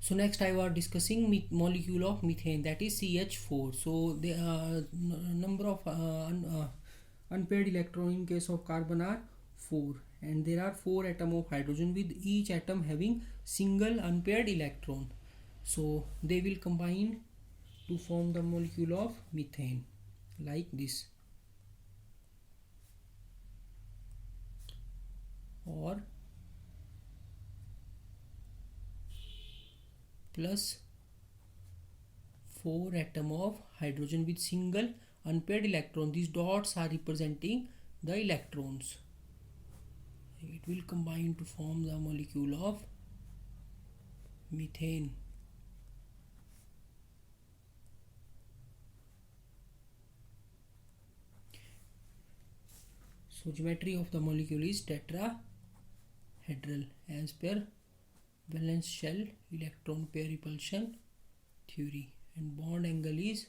So next I was discussing molecule of methane, that is CH4. So the number of unpaired electron in case of carbon are 4, and there are 4 atom of hydrogen with each atom having single unpaired electron. So they will combine to form the molecule of methane like this, or plus 4 atom of hydrogen with single unpaired electron. These dots are representing the electrons. It will combine to form the molecule of methane. So geometry of the molecule is tetrahedral as per valence shell electron pair repulsion theory, and bond angle is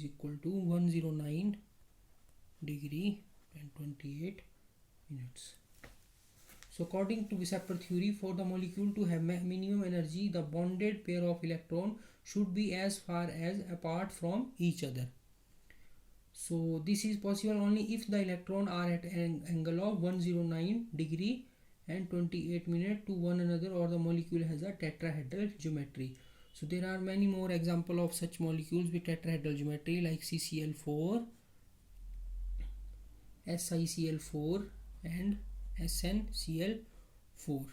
equal to 109 degree and 28 minutes. So according to Weisser theory, for the molecule to have minimum energy, the bonded pair of electron should be as far as apart from each other. So this is possible only if the electron are at an angle of 109 degree and 28 minutes to one another, or the molecule has a tetrahedral geometry. So there are many more examples of such molecules with tetrahedral geometry like CCl4, SiCl4 and SnCl4.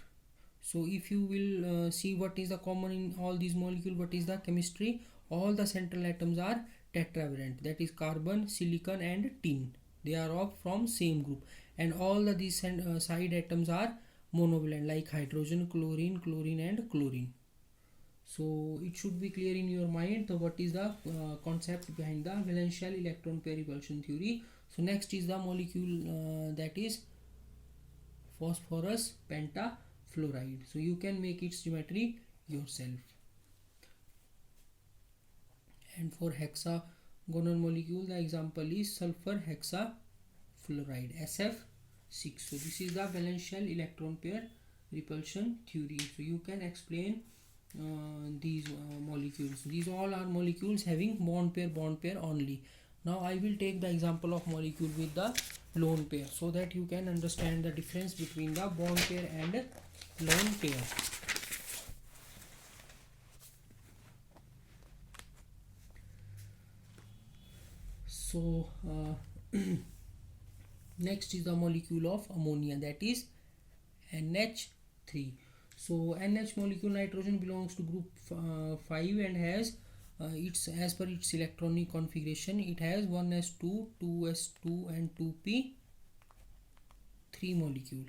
So if you will see what is the common in all these molecules, what is the chemistry, all the central atoms are tetravalent, that is carbon, silicon and tin. They are all from same group, and all the these side atoms are monovalent like hydrogen, chlorine, chlorine and chlorine. So it should be clear in your mind what is the concept behind the valence shell electron pair repulsion theory. So next is the molecule that is phosphorus pentafluoride. So you can make its geometry yourself. And for hexagonal molecule, the example is sulfur hexafluoride, SF6. So this is the valence shell electron pair repulsion theory. So you can explain these molecules. These all are molecules having bond pair only. Now I will take the example of molecule with the lone pair, so that you can understand the difference between the bond pair and lone pair. So next is the molecule of ammonia, that is NH3. So NH molecule, nitrogen belongs to group 5 and has its as per its electronic configuration, it has 1s2, 2s2 and 2p3 molecule.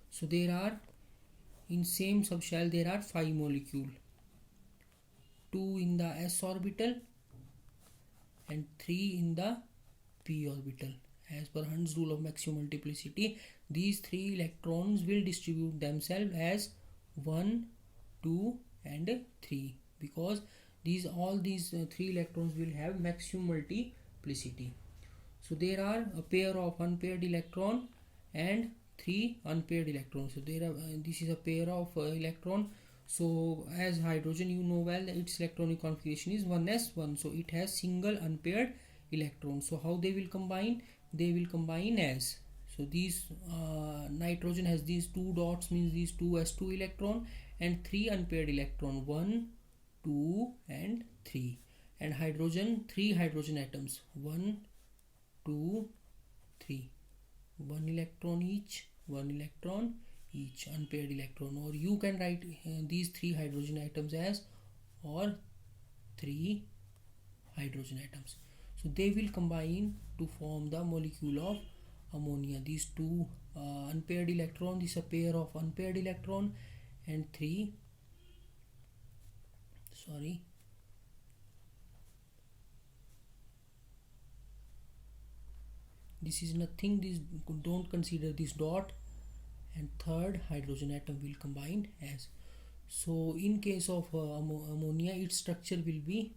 So there are in same subshell there are 5 molecule, 2 in the s orbital and 3 in the p orbital. As per Hund's rule of maximum multiplicity, these 3 electrons will distribute themselves as 1, 2 and 3, because all these 3 electrons will have maximum multiplicity. So there are a pair of unpaired electron and 3 unpaired electrons. So there are this is a pair of electron. So as hydrogen, you know well, its electronic configuration is 1s1, so it has single unpaired electron. So how they will combine? They will combine as, so these nitrogen has these 2 dots, means these 2s2 electron and 3 unpaired electron, 1, 2 and 3, and hydrogen 3 hydrogen atoms, 1, 2, 3, 1 electron each, 1 electron each unpaired electron, or you can write these 3 hydrogen atoms as or 3 hydrogen atoms. So they will combine to form the molecule of ammonia. These 2 unpaired electron, this is a pair of unpaired electron, and 3 this is nothing, this don't consider this dot, and third hydrogen atom will combine as. So in case of ammonia, its structure will be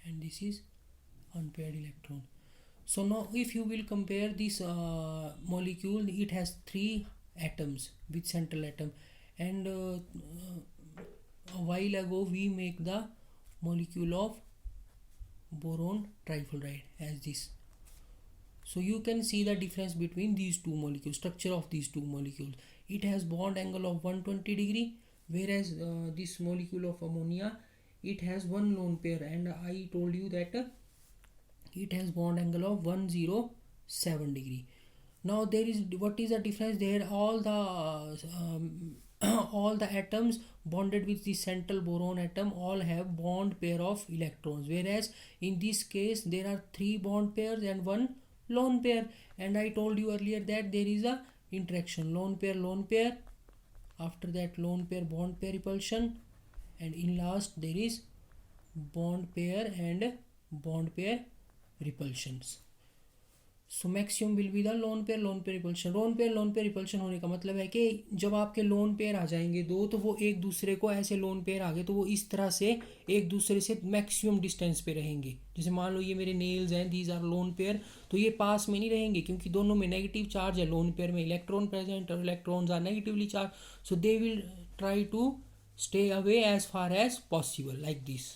and this is unpaired electron. So now if you will compare this molecule, it has three atoms with central atom, and a while ago we make the molecule of boron trifluoride as this. So you can see the difference between these two molecules, structure of these two molecules. It has bond angle of 120 degree, whereas this molecule of ammonia, it has one lone pair, and I told you that it has bond angle of 107 degree. Now there is, what is the difference there? All the all the atoms bonded with the central boron atom all have bond pair of electrons, whereas in this case there are three bond pairs and one lone pair. And I told you earlier that there is a interaction, lone pair, after that lone pair bond pair repulsion, and in last there is bond pair and bond pair repulsions. So maximum will be the lone pair repulsion. Lone pair repulsion होने का मतलब है कि जब आपके lone pair आ जाएंगे दो, तो वो एक दूसरे को, ऐसे लोन पेयर आ गए तो वो इस तरह से एक दूसरे से मैक्सिमम डिस्टेंस पे रहेंगे. जैसे मान लो ये मेरे नेल्स हैं, दीज आर लोन पेयर, तो ये पास में नहीं रहेंगे क्योंकि दोनों में नेगेटिव चार्ज है. लोन पेयर में इलेक्ट्रॉन प्रेजेंट और electrons are negatively charge, so they will try to stay away as far as possible like this.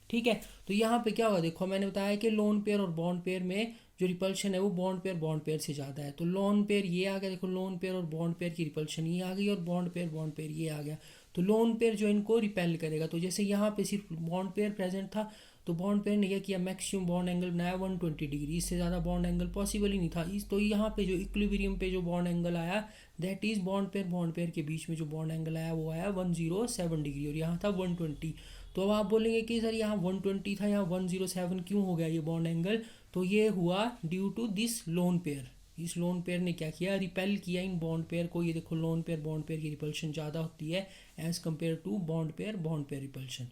ठीक है, तो यहाँ पे क्या हुआ, देखो मैंने बताया कि लोन पेयर और बॉन्ड पेयर में जो रिपल्शन है वो बॉन्ड पेयर से ज़्यादा है. तो लोन पेयर ये आ गया, देखो लोन पेयर और बॉन्ड पेयर की रिपल्शन ये आ गई, और बॉन्ड पेयर ये आ गया. तो लोन पेयर जो इनको रिपेल करेगा, तो जैसे यहाँ पे सिर्फ बॉन्ड पेयर प्रेजेंट था, तो बॉन्ड पेयर ने क्या किया, मैक्सिमम बॉन्ड एंगल बनाया 120 डिग्री, इससे ज़्यादा बॉन्ड एंगल पॉसिबल ही नहीं था. तो यहाँ पे जो इक्विलिब्रियम पे जो बॉन्ड एंगल आया, दैट इज़ बॉन्ड पेयर के बीच में जो बॉन्ड एंगल आया वो आया 107 डिग्री, और यहाँ था 120. तो अब आप बोलेंगे कि सर यहाँ 120 था, यहाँ 107 क्यों हो गया ये बॉन्ड एंगल? तो ये हुआ due to this lone pair. इस लोन पेयर ने क्या किया, रिपेल किया इन बॉन्ड पेयर को. ये देखो लोन पेयर बॉन्ड पेयर की रिपल्शन ज़्यादा होती है as compared to bond pair repulsion.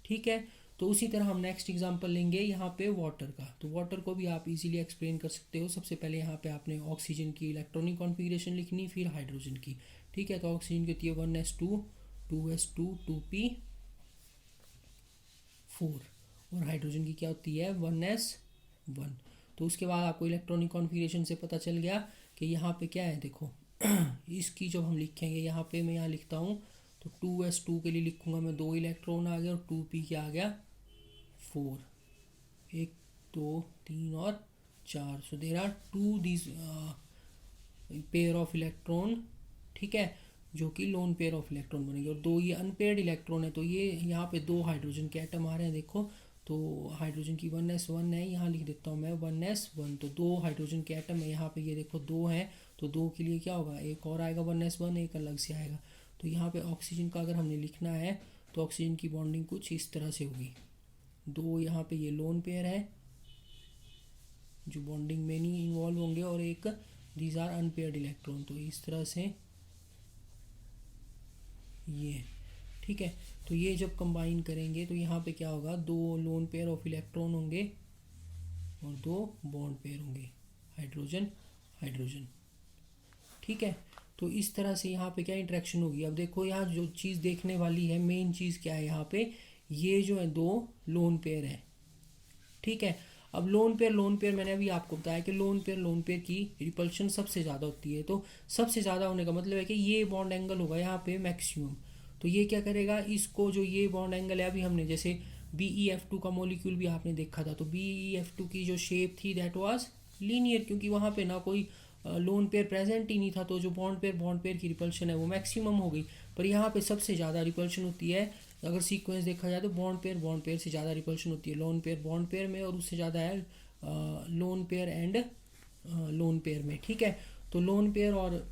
ठीक है, तो उसी तरह हम नेक्स्ट एग्जांपल लेंगे यहाँ पे वाटर का. तो वाटर को भी आप इजीली एक्सप्लेन कर सकते हो. सबसे पहले यहाँ पे आपने ऑक्सीजन की इलेक्ट्रॉनिक कॉन्फ़िगरेशन लिखनी, फिर हाइड्रोजन की. ठीक है, तो ऑक्सीजन की होती है 1s2 2s2 2p4, और हाइड्रोजन की क्या होती है 1s1. तो उसके बाद आपको इलेक्ट्रॉनिक कॉन्फ़िगरेशन से पता चल गया कि यहाँ पे क्या है. देखो इसकी जब हम लिखेंगे, यहाँ पे मैं यहाँ लिखता हूँ, तो 2s2 के लिए लिखूँगा मैं 2 इलेक्ट्रॉन आ गया, और 2p क्या आ गया 4, 1 2 3 और 4. So there are 2 this pair of electron. ठीक है, जो कि लोन पेयर ऑफ इलेक्ट्रॉन बनेगी, और 2 ये अनपेयर्ड इलेक्ट्रॉन है. तो ये यहाँ पे 2 हाइड्रोजन के एटम आ रहे हैं. देखो, तो हाइड्रोजन की 1s1 है, यहाँ लिख देता हूँ मैं 1s1. तो 2 हाइड्रोजन के एटम है यहाँ पे, ये देखो 2 हैं, तो 2 के लिए क्या होगा, एक और आएगा 1s1, एक अलग से आएगा. तो यहाँ पे ऑक्सीजन का अगर हमने लिखना है, तो ऑक्सीजन की बॉन्डिंग कुछ इस तरह से होगी. 2 यहाँ पे ये लोन पेयर है जो बॉन्डिंग में नहीं इन्वॉल्व होंगे, और एक दीज आर अनपेयर्ड इलेक्ट्रॉन. तो इस तरह से ये. ठीक है, तो ये जब कंबाइन करेंगे तो यहाँ पे क्या होगा, 2 लोन पेयर ऑफ इलेक्ट्रॉन होंगे और 2 बॉन्ड पेयर होंगे, हाइड्रोजन. ठीक है, तो इस तरह से यहाँ पे क्या इंटरेक्शन होगी. अब देखो यहाँ जो चीज़ देखने वाली है, मेन चीज़ क्या है यहाँ पे, ये जो है 2 लोन पेयर है. ठीक है, अब लोन पेयर मैंने अभी आपको बताया कि लोन पेयर की रिपल्शन सबसे ज़्यादा होती है. तो सबसे ज़्यादा होने का मतलब है कि ये बॉन्ड एंगल होगा यहाँ पे मैक्सिमम. तो ये क्या करेगा, इसको जो ये बॉन्ड एंगल है, अभी हमने जैसे BeF2 का मॉलिक्यूल भी आपने देखा था, तो BeF2 की जो शेप थी दैट वाज लीनियर, क्योंकि वहाँ पे ना कोई लोन पेयर प्रेजेंट ही नहीं था. तो जो बॉन्ड पेयर की रिपल्शन है वो मैक्सिमम हो गई. पर यहाँ पे सबसे ज़्यादा रिपल्शन होती है, अगर सीक्वेंस देखा जाए तो बॉन्ड पेयर से ज़्यादा रिपल्शन होती है लोन पेयर बॉन्ड पेयर में, और उससे ज़्यादा है lone pair and loan pair में. ठीक है, तो लोन पेयर और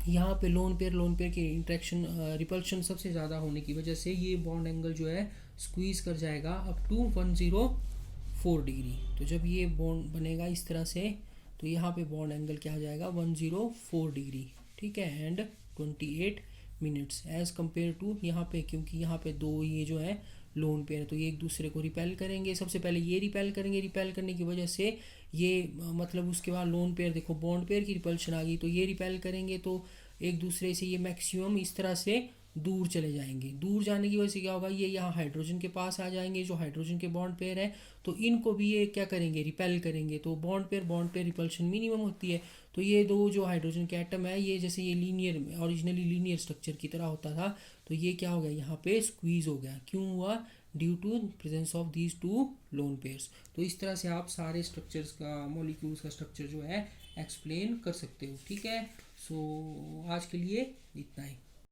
यहाँ पे लोन पेयर की इंट्रैक्शन रिपल्शन सबसे ज़्यादा होने की वजह से ये बॉन्ड एंगल जो है स्क्वीज़ कर जाएगा अप टू 104 डिग्री. तो जब ये बॉन्ड बनेगा इस तरह से, तो यहाँ पे बॉन्ड एंगल क्या आ जाएगा 104 डिग्री. ठीक है, and 28 minutes as compared to यहाँ पे, क्योंकि यहाँ पे 2 ये जो है लोन पेयर, तो ये एक दूसरे को रिपेल करेंगे. सबसे पहले ये रिपेल करेंगे, रिपेल करने की वजह से ये मतलब उसके बाद लोन पेयर, देखो बॉन्ड पेयर की रिपल्शन आ गई, तो ये रिपेल करेंगे, तो एक दूसरे से ये मैक्सिमम इस तरह से दूर चले जाएंगे। दूर जाने की वजह से क्या होगा, ये यहाँ हाइड्रोजन के पास आ जाएंगे, जो हाइड्रोजन के बॉन्ड पेयर है, तो इनको भी ये क्या करेंगे, रिपेल करेंगे। तो बॉन्ड पेयर रिपल्शन मिनिमम होती है। तो ये दो जो हाइड्रोजन के एटम है, ये जैसे ये लीनियर, ओरिजिनली लीनियर स्ट्रक्चर की तरह होता था, तो ये क्या हो गया, यहाँ पे स्क्वीज हो गया। क्यों हुआ, due to presence of these two lone pairs. तो इस तरह से आप सारे स्ट्रक्चर्स का, मॉलिक्यूल्स का स्ट्रक्चर जो है एक्सप्लेन कर सकते हो। ठीक है, सो आज के लिए इतना ही।